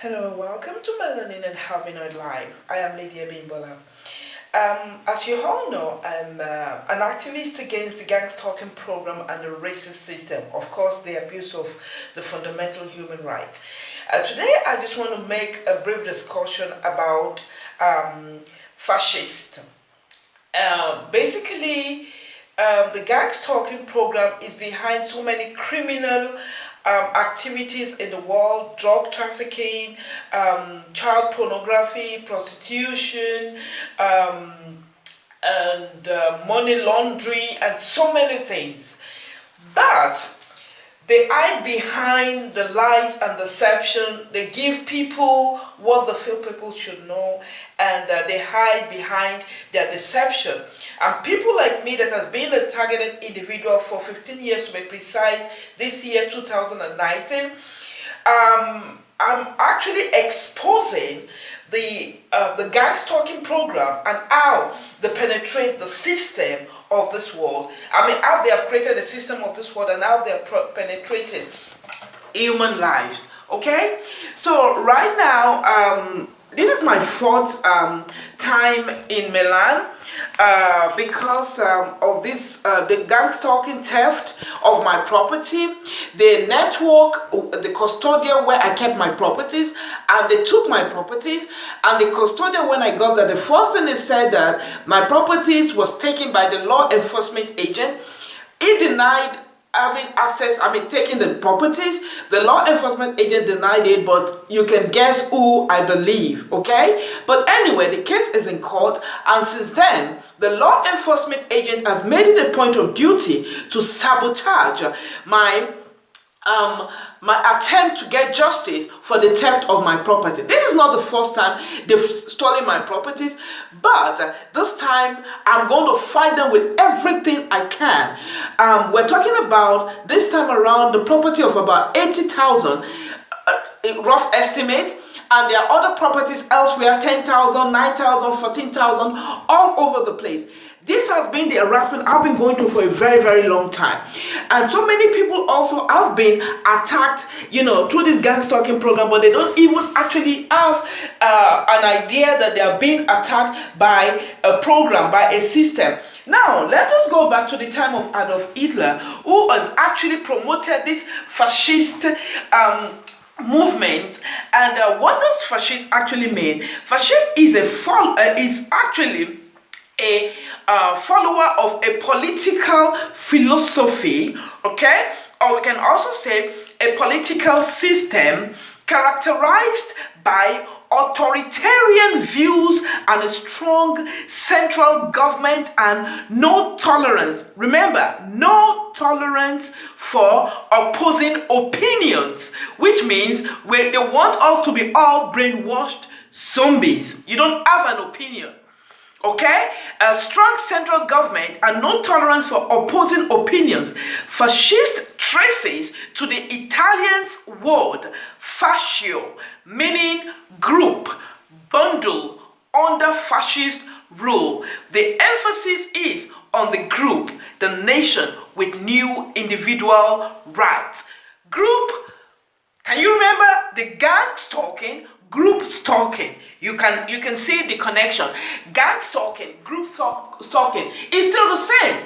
Hello, welcome to Melanin and Having Our Life. I am Lydia Bimbola. As you all know, I'm an activist against the gang-stalking program and the racist system, of course the abuse of the fundamental human rights. Today I just want to make a brief discussion about fascism. Basically, the gang-stalking program is behind so many criminal activities in the world: drug trafficking, child pornography, prostitution, and money laundering, and so many things. But they hide behind the lies and deception. They give people what they feel people should know, and they hide behind their deception. And people like me, that has been a targeted individual for 15 years to be precise, this year 2019, I'm actually exposing the gang-stalking program and how they penetrate the system of this world. I mean, how they have created the system of this world and how they have penetrated human lives. Okay, so right now, this is my fourth time in Milan because of this the gang stalking theft of my property. The network, the custodian where I kept my properties, and they took my properties. And the custodian, when I got there, the first thing they said that my properties was taken by the law enforcement agent. He denied having access, taking the properties. The law enforcement agent denied it, but you can guess who I believe, okay? But anyway, the case is in court, and since then, the law enforcement agent has made it a point of duty to sabotage my attempt to get justice for the theft of my property. This is not the first time they've stolen my properties, but this time I'm going to fight them with everything I can. We're talking about, this time around, the property of about 80,000, rough estimate, and there are other properties elsewhere, 10,000, 9,000, 14,000, all over the place. This has been the harassment I've been going through for a very, very long time. And so many people also have been attacked, through this gang stalking program, but they don't even actually have an idea that they are being attacked by a program, by a system. Now, let us go back to the time of Adolf Hitler, who has actually promoted this fascist movement. And what does fascist actually mean? Fascist is actually a follower of a political philosophy, okay, or we can also say a political system characterized by authoritarian views and a strong central government and no tolerance. Remember, no tolerance for opposing opinions, which means they want us to be all brainwashed zombies. You don't have an opinion. Okay, a strong central government and no tolerance for opposing opinions. Fascist traces to the Italian's word fascio, meaning group, bundle, under fascist rule. The emphasis is on the group, the nation with new individual rights. Group, can you remember the gang stalking? Group stalking. You can see the connection. Gang stalking, group stalking is still the same.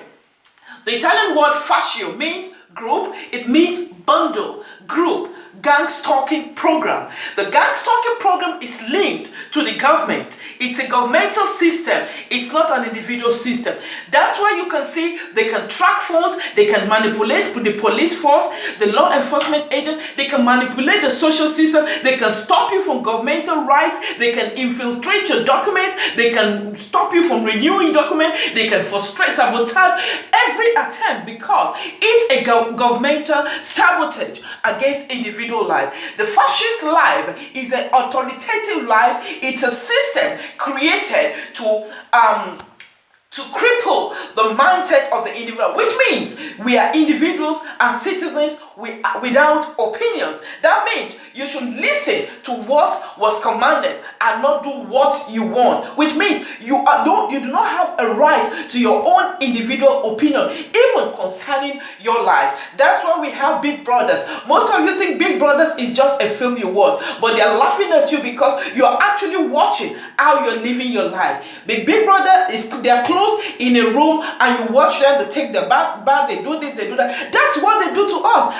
The Italian word fascio means group. It means bundle, group, gang stalking program. The gang stalking program is linked to the government. It's a governmental system. It's not an individual system. That's why you can see they can track phones, they can manipulate the police force, the law enforcement agent, they can manipulate the social system, they can stop you from governmental rights, they can infiltrate your documents, they can stop you from renewing documents, they can frustrate, sabotage every attempt, because it's a governmental sabotage against individual life. The fascist life is an authoritative life. It's a system created to to cripple the mindset of the individual, which means we are individuals and citizens without opinions. That means you should listen to what was commanded and not do what you want, which means you do not have a right to your own individual opinion, even concerning your life. That's why we have Big Brothers. Most of you think Big Brothers is just a film you watch, but they are laughing at you because you are actually watching how you're living your life. Big Brother they are closed in a room and you watch them. They take the bath, they do this, they do that. That's what they do to us.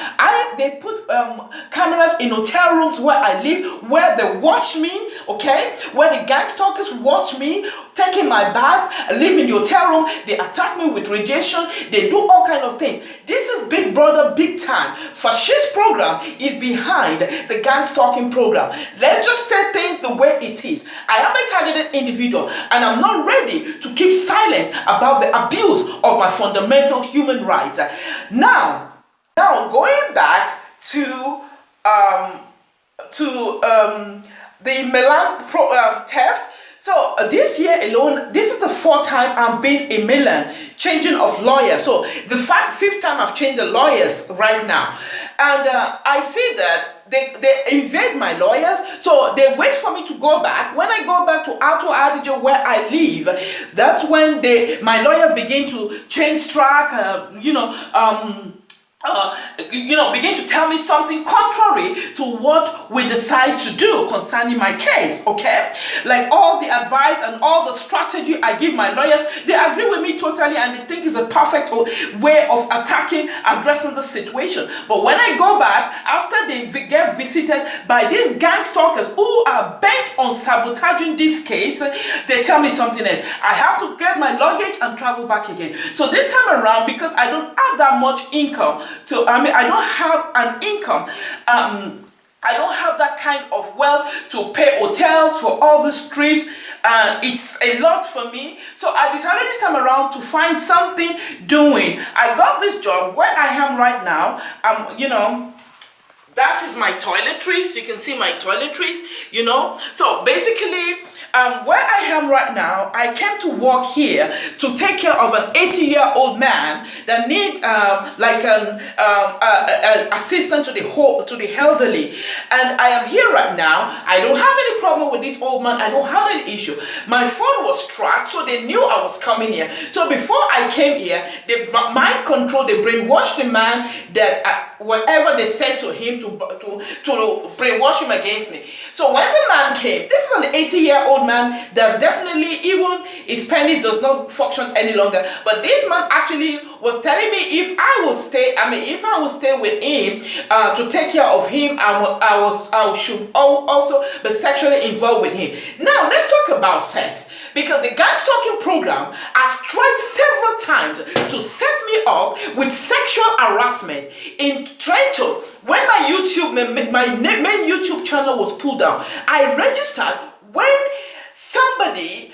They put cameras in hotel rooms where I live, where they watch me, okay, where the gang stalkers watch me taking my bath, live in the hotel room. They attack me with radiation. They do all kind of things. This is Big Brother big time. Fascist program is behind the gang stalking program. Let's just say things the way it is. I am a targeted individual and I'm not ready to keep silent about the abuse of my fundamental human rights. Now going back to the Milan theft. So this year alone, this is the 4th time I've been in Milan changing of lawyers. So the 5th time I've changed the lawyers right now. And I see that they invade my lawyers. So they wait for me to go back. When I go back to Alto Adige where I live, that's when my lawyers begin to change track, begin to tell me something contrary to what we decide to do concerning my case, okay? Like all the advice and all the strategy I give my lawyers, they agree with me totally and they think it's a perfect way of addressing the situation. But when I go back, after they get visited by these gang stalkers who are bent on sabotaging this case, they tell me something else. I have to get my luggage and travel back again. So this time around, because I don't have that much income, I don't have an income. I don't have that kind of wealth to pay hotels for all these trips. It's a lot for me. So I decided this time around to find something doing. I got this job where I am right now. That is my toiletries. You can see my toiletries, So basically, where I am right now, I came to work here to take care of an 80-year-old man that needs an assistant to the elderly. And I am here right now. I don't have any problem with this old man. I don't have any issue. My phone was tracked, so they knew I was coming here. So before I came here, they mind control, they brainwashed the man that whatever they said to him to brainwash him against me. So when the man came, this is an 80-year-old man that definitely even his penis does not function any longer. But this man actually was telling me if I would stay with him to take care of him, I should also be sexually involved with him. Now let's talk about sex. Because the gang stalking program has tried several times to set me up with sexual harassment. In Trento, when my main YouTube channel was pulled down, I registered when somebody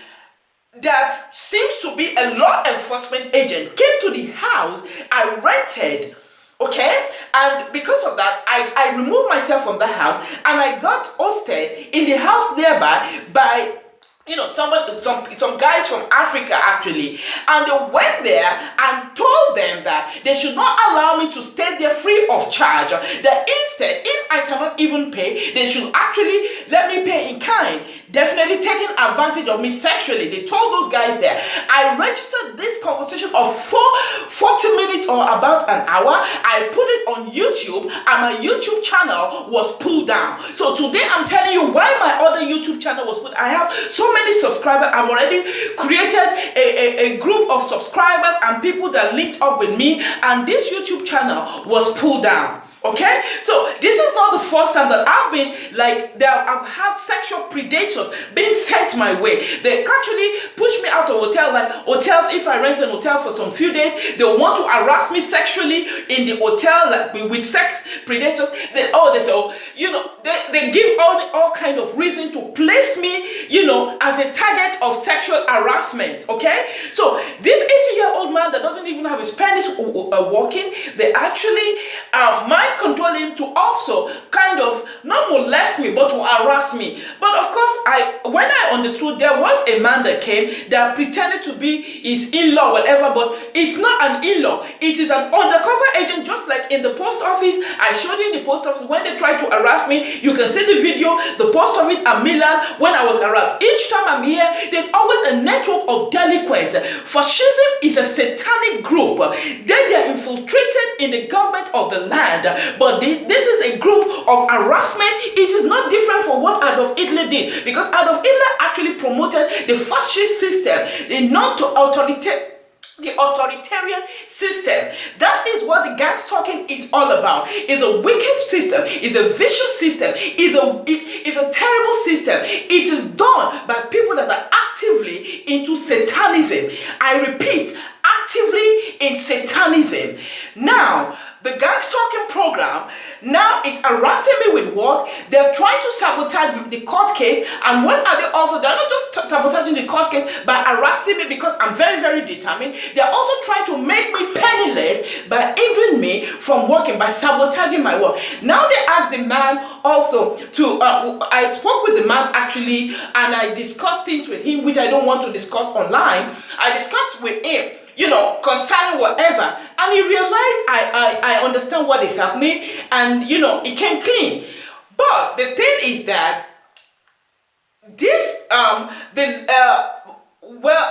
that seems to be a law enforcement agent came to the house I rented. Okay, and because of that, I removed myself from the house and I got hosted in the house nearby by some guys from Africa actually, and they went there and told them that they should not allow me to stay there free of charge. That instead, if I cannot even pay, they should actually let me pay in kind. Definitely taking advantage of me sexually. They told those guys there. I registered this conversation of 40 minutes or about an hour. I put it on YouTube and my YouTube channel was pulled down. So today I'm telling you why my other YouTube channel was pulled. I have so many subscribers. I've already created a group of subscribers and people that linked up with me, and this YouTube channel was pulled down. Okay, so this is not the first time that I've had sexual predators being sent my way. They actually push me out of hotels. If I rent an hotel for some few days, they want to harass me sexually in the hotel with sex predators. They give all kind of reason to place me, as a target of sexual harassment. Okay, so this 80-year-old man that doesn't even have his penis working, they actually mind control him to also kind of not molest me but to harass me. But of course, when I understood there was a man that came that are pretending to be his in-law, whatever, but it's not an in-law. It is an undercover agent, just like in the post office. I showed you in the post office when they tried to harass me. You can see the video, the post office at Milan when I was harassed. Each time I'm here, there's always a network of delinquents. Fascism is a satanic group. They are infiltrated in the government of the land, but this is a group of harassment. It is not different from what Adolf Hitler did, because Adolf Hitler actually promoted the fascist system, the authoritarian system. That is what the gang-stalking is all about. It's a wicked system. It's a vicious system. It's a terrible system. It is done by people that are actively into Satanism. I repeat, actively in Satanism. Now, the gang-stalking program now is harassing me with work. They're trying to sabotage the court case. And what are they also? They're not just sabotaging the court case by harassing me because I'm very, very determined. They're also trying to make me penniless by hindering me from working, by sabotaging my work. Now they asked the man also to, I spoke with the man actually, and I discussed things with him which I don't want to discuss online. I discussed with him, you know, concerning whatever, and he realized I understand what is happening, and you know, it came clean. But the thing is that this well,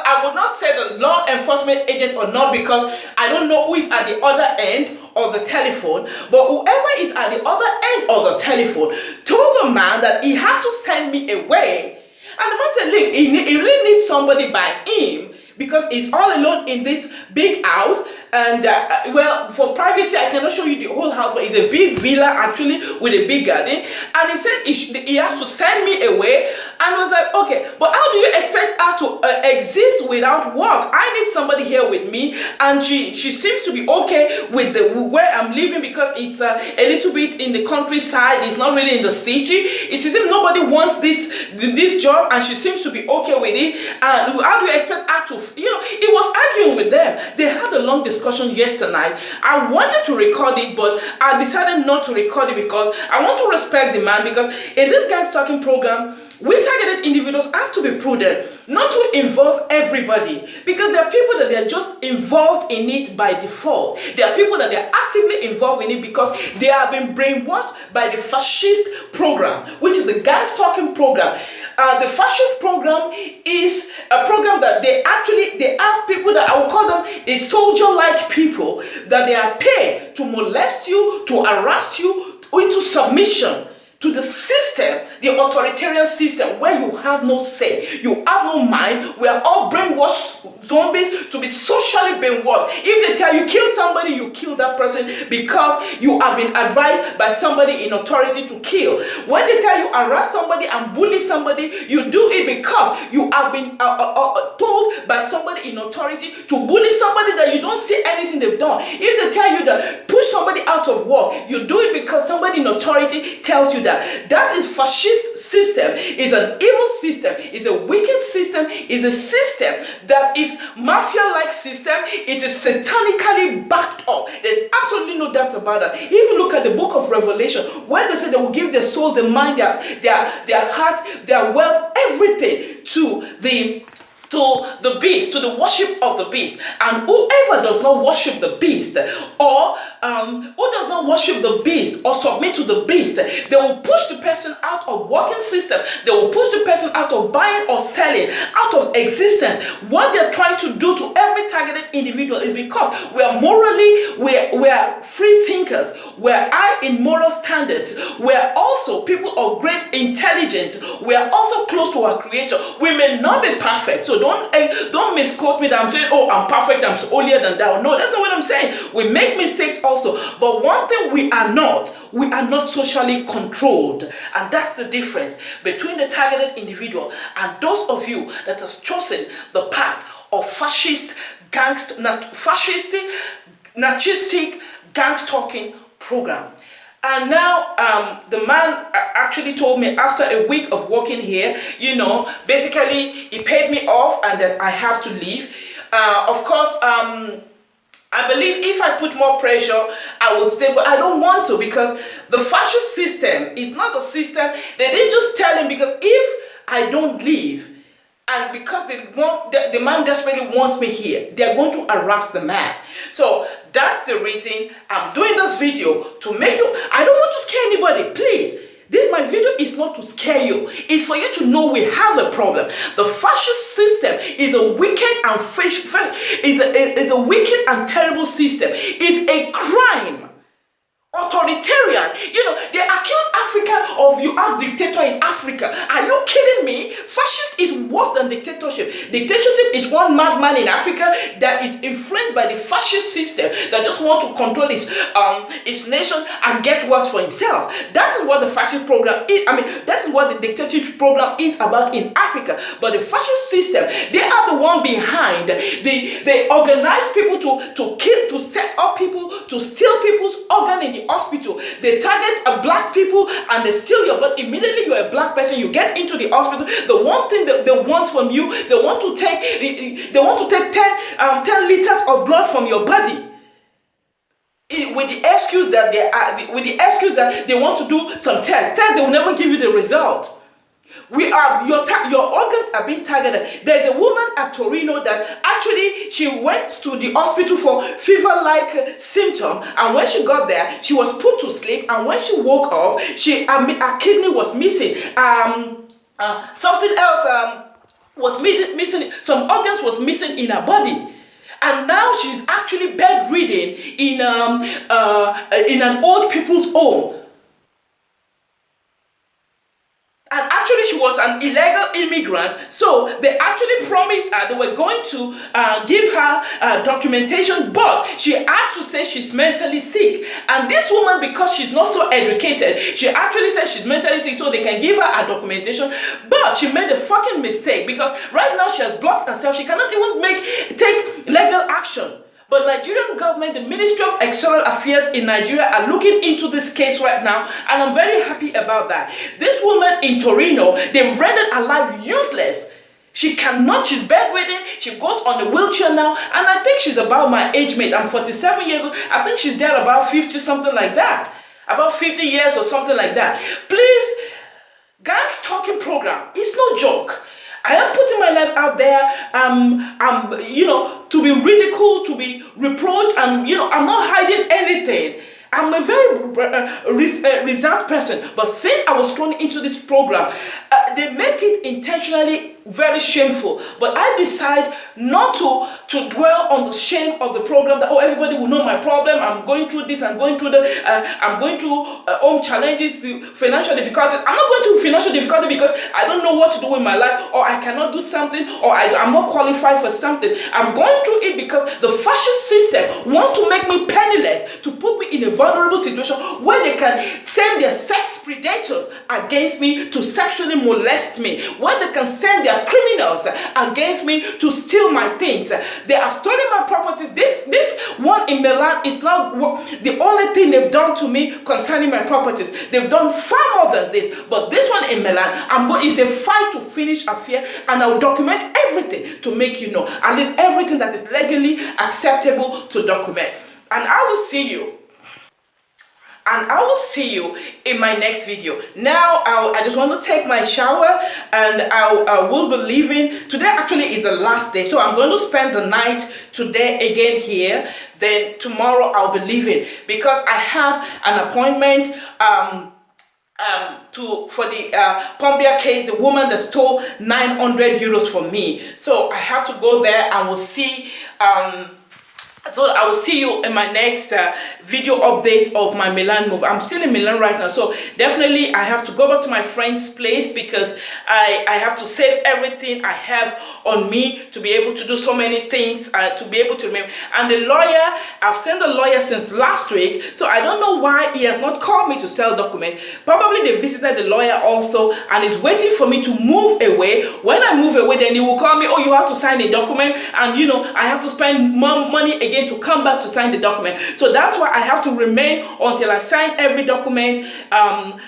I would not say the law enforcement agent or not, because I don't know who is at the other end of the telephone, but whoever is at the other end of the telephone told the man that he has to send me away. And the man said, look, he really needs somebody by him, because he's all alone in this big house. And well, for privacy, I cannot show you the whole house, but it's a big villa actually with a big garden. And he said he has to send me away. And I was like, okay, but how do you expect her to exist without work? I need somebody here with me. And she seems to be okay with where I'm living, because it's a little bit in the countryside. It's not really in the city. It seems nobody wants this job, and she seems to be okay with it. And how do you expect her to, you know, he was arguing with them. They had a long discussion yesterday night. I wanted to record it, but I decided not to record it because I want to respect the man, because in this gang-stalking program, we targeted individuals have to be prudent, not to involve everybody, because there are people that they're just involved in it by default. There are people that they're actively involved in it because they have been brainwashed by the fascist program, which is the gang-stalking program. The fascist program is a program that they have people that I will call them a soldier-like people, that they are paid to molest you, to harass you into submission to the system, the authoritarian system, where you have no say, you have no mind. We are all brainwashed zombies to be socially brainwashed. If they tell you kill somebody, you kill that person because you have been advised by somebody in authority to kill. When they tell you harass somebody and bully somebody, you do it because you have been told by somebody in authority to bully somebody that you don't see anything they've done. If they tell you that push somebody out of work, you do it because somebody in authority tells you that. That is fascist system. Is an evil system. Is a wicked system. Is a system that is mafia-like system. It is satanically backed up. There's absolutely no doubt about that. If you look at the book of Revelation, where they say they will give their soul, their mind, their heart, their wealth, everything to the beast, to the worship of the beast. And whoever does not worship the beast, or who does not worship the beast or submit to the beast, they will push the person out of working system. They will push the person out of buying or selling, out of existence. What they're trying to do to every targeted individual is because we are morally, we are free thinkers, we are high in moral standards, we are also people of great intelligence, we are also close to our Creator. We may not be perfect, so don't misquote me that I'm saying, oh, I'm perfect, I'm holier than thou. No, that's not what I'm saying. We make mistakes also, but one thing we are not socially controlled, and that's the difference between the targeted individual and those of you that has chosen the path of fascistic, narcissistic gang-stalking program. And now the man actually told me after a week of working here, you know, basically he paid me off and that I have to leave. Of course, I believe if I put more pressure, I would stay, but I don't want to, because the fascist system is not a system. They didn't just tell him, because if I don't leave, And because the man desperately wants me here, they're going to harass the man. So that's the reason I'm doing this video, to make you, I don't want to scare anybody, please. My video is not to scare you. It's for you to know we have a problem. The fascist system is a wicked and is a wicked and terrible system. It's a crime. Authoritarian. You know, they accuse Africa of you have dictator in Africa. Are you kidding me? Fascist is worse than dictatorship. Dictatorship is one madman in Africa that is influenced by the fascist system that just want to control his nation and get what for himself. That is what the fascist program is. I mean, that is what the dictatorship program is about in Africa. But the fascist system, they are the one behind. They organize people to kill, to set up people, to steal people's organ in the hospital. They target black people and they steal your blood. Immediately you're a black person, you get into the hospital. The one thing that they want from you, they want to take 10 liters of blood from your body, with the excuse that they want to do some tests. They will never give you the result. Your organs are being targeted. There's a woman at Torino that actually she went to the hospital for fever-like symptom, and when she got there, she was put to sleep, and when she woke up, her kidney was missing. Something else was missing. Some organs was missing in her body. And now she's actually bedridden in an old people's home. And actually, she was an illegal immigrant, so they actually promised her they were going to give her documentation, but she has to say she's mentally sick. And this woman, because she's not so educated, she actually said she's mentally sick so they can give her documentation, but she made a fucking mistake, because right now she has blocked herself. She cannot even take legal action. But Nigerian government, the Ministry of External Affairs in Nigeria are looking into this case right now, and I'm very happy about that. This woman in Torino, they've rendered her life useless. She's bedridden, she goes on a wheelchair now, and I think she's about my age mate. I'm 47 years old. I think she's there about 50, something like that. About 50 years or something like that. Please, GANGSTALKING program, it's no joke. I am putting my life out there, to be ridiculed, to be reproached, and, I'm not hiding anything. I'm a very reserved person, but since I was thrown into this program, they make it intentionally very shameful. But I decide not to dwell on the shame of the program, that, oh, everybody will know my problem, I'm going through this, I'm going through I'm going through home challenges, financial difficulties. I'm not going through financial difficulty because I don't know what to do with my life, or I cannot do something, or I'm not qualified for something. I'm going through it because the fascist system wants to make me penniless, to put me in a vulnerable situation where they can send their sex predators against me to sexually molest me, where they can send their criminals against me to steal my things. They are stealing my properties. This one in Milan is not the only thing they've done to me concerning my properties. They've done far more than this. But this one in Milan, it's a fight to finish affair, and I'll document everything to make you know. And it's everything that is legally acceptable to document. And I will see you. And I will see you in my next video. Now, I just want to take my shower, and I will be leaving. Today actually is the last day, so I'm going to spend the night today again here. Then tomorrow I'll be leaving, because I have an appointment for the Pombia case, the woman that stole 900 euros from me. So I have to go there, and we'll see. So I will see you in my next video update of my Milan move. I'm still in Milan right now, so definitely I have to go back to my friend's place, because I have to save everything I have on me to be able to do so many things, to be able to remember. And the lawyer, I've sent the lawyer since last week, so I don't know why he has not called me to sell document. Probably they visited the lawyer also, and is waiting for me to move away. When I move away, then he will call me, oh, you have to sign a document, and I have to spend more money again to come back to sign the document. So that's why I have to remain until I sign every document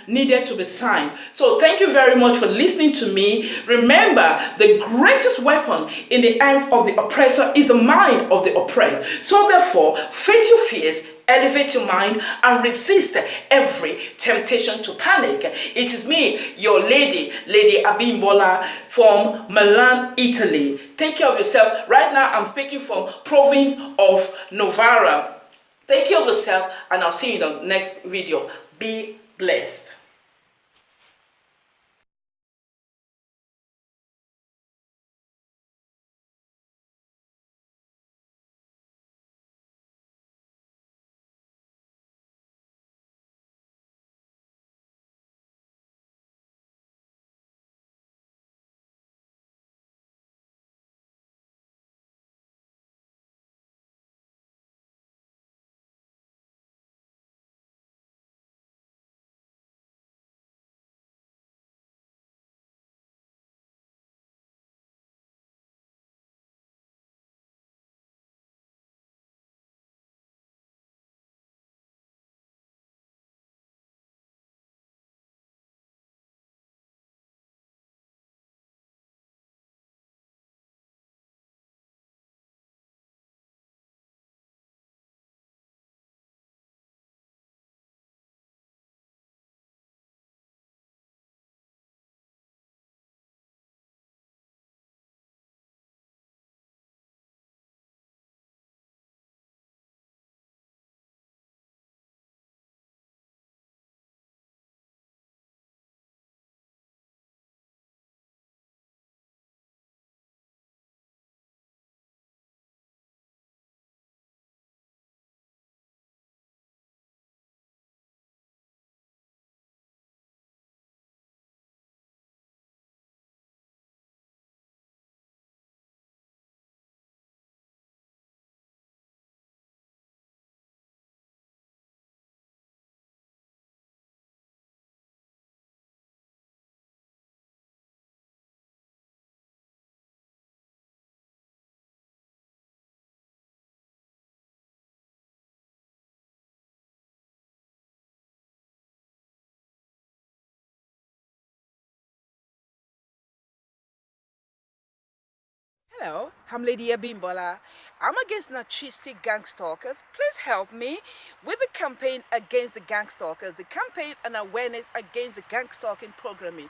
needed to be signed. So thank you very much for listening to me. Remember, the greatest weapon in the hands of the oppressor is the mind of the oppressed. So therefore, face your fears, elevate your mind, and resist every temptation to panic. It is me, your Lady Abimbola from Milan, Italy. Take care of yourself. Right now, I'm speaking from province of Novara. Take care of yourself, and I'll see you in the next video. Be blessed. Hello, I'm Lady Abimbola. I'm against narcissistic gang stalkers. Please help me with the campaign against the gang stalkers, the campaign and awareness against the gang stalking programming,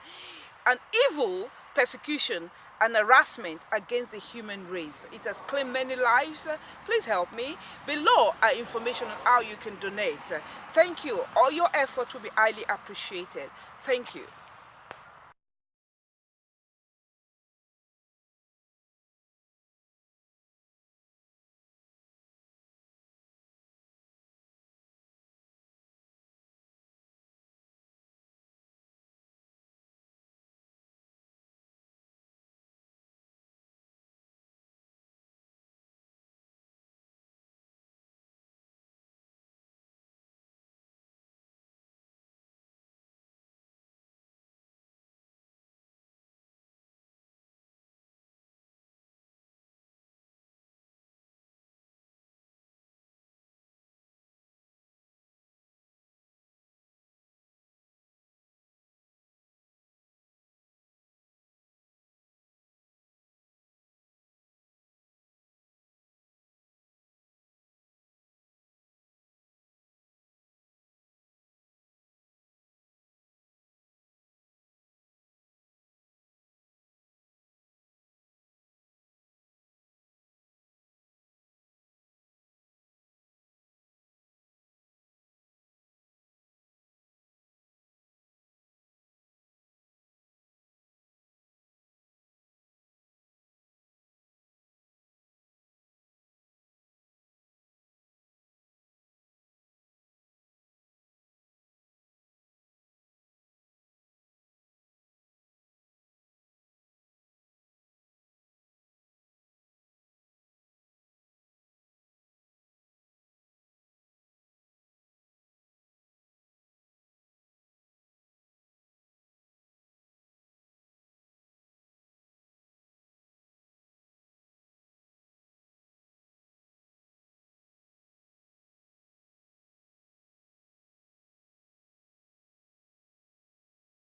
an evil persecution and harassment against the human race. It has claimed many lives. Please help me. Below are information on how you can donate. Thank you. All your efforts will be highly appreciated. Thank you.